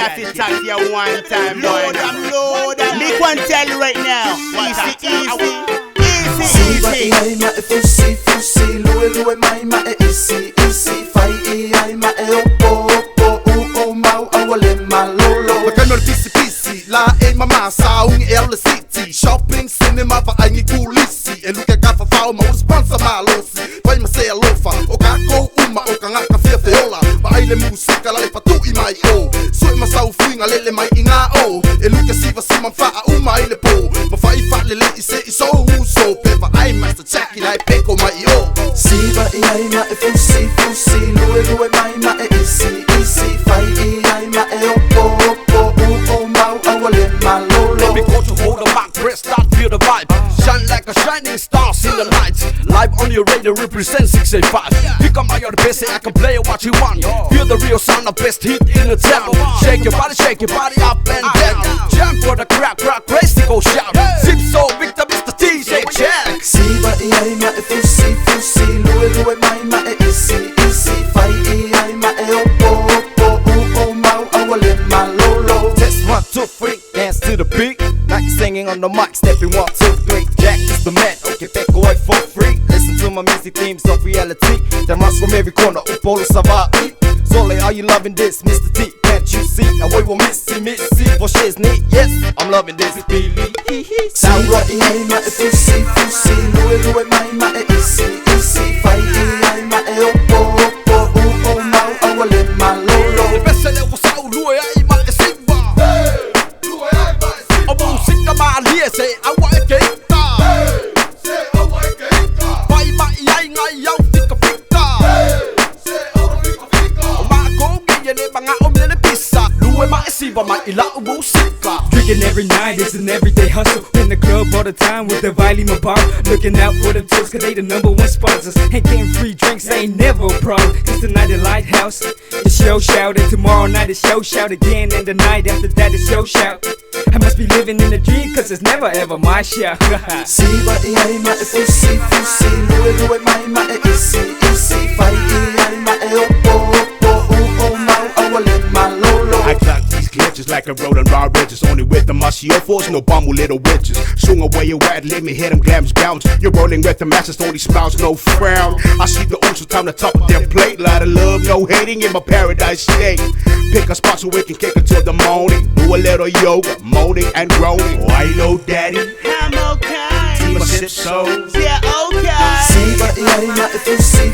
have to talk to you one time, boy. Lord, me can tell you right now. Easy. Aima e fusi, lue maima e isi, fai aima e opo, mau awale malolo. Magkano pisi, la e mama saung e la city. Shopping, cinema, pa ai kulisi. E luke ka fa ma sponsor malosi. Vai ma se alofa, o ka ko uma o ka ngaka feola. Pa ai le musika la le patu I mai o. So ma sau finga lele mai inga o. E luke siva sima fa uma I le po. Ma fai fa lele I se I so pepa ai master chaki lai peko mai o. Siva aima e fusi, lue maima e isi, fai aima e opo, mau awale malolo. Let me go to hold the mic, press start, feel the vibe. Shine like a shining stars in the night. Live on your radio represent 685. Pick up my other best, I can play what you want. Feel the real sound of best hit in the town. Shake your body up and down. Jump for the crack, crazy go shout. Zip so Victor, MrTeeSamoa, check. Siva aima e fusi, lue maima e isi, fai aima e opo, mau awale malolo. Test 1, 2, 3, dance to the beat. Like singing on the mic, stepping 1, 2, 3. Jack is the man, okay, take away for free. Listen to my music themes of reality. That runs from every corner, Upolo Savai. Sole, are you loving this, Mr. T? Can't you see? Now we will missy. For shit's neat, yes, I'm loving this. Billy, Siva aima e fusi, lue maima e isi, fai aima e opo, mau awale malolo. The best seller was out, Lue Aima e Simba. Lue Aima e Simba. O musika malia se awa e keita. Se awa e keita. Pai mai ngai au fika. Se awa fika. O mako ngi ne banga o mele pisa. Lue ma e Simba mai ila o musika. Drinking every night, it's an everyday hustle. In the club all the time with the volume of bar. Looking out for the tips, cause they the #1 sponsors. Ain't getting free drinks, ain't never a problem. Cause tonight the Lighthouse, the show shout. And tomorrow night the show shout again. And the night after that the show shout. I must be living in a dream, cause it's never ever my show. Siva aima e fusi, lue maima e isi, fai aima e opo, mau awale malolo. I clock these glitches like a rolling raw ridges. Only with the force, no bumble little witches. Swing away you at, let me hit them glams bounce. You're rolling with the masters, only smiles, no frown. I see the ocean time to top of their plate. Lot of love, no hating in my paradise state. Pick a spot so we can kick it till the morning. Do a little yoga, moaning and groaning. Oh, I know daddy, I'm okay. See my sip souls, yeah, okay. Siva aima e fusi,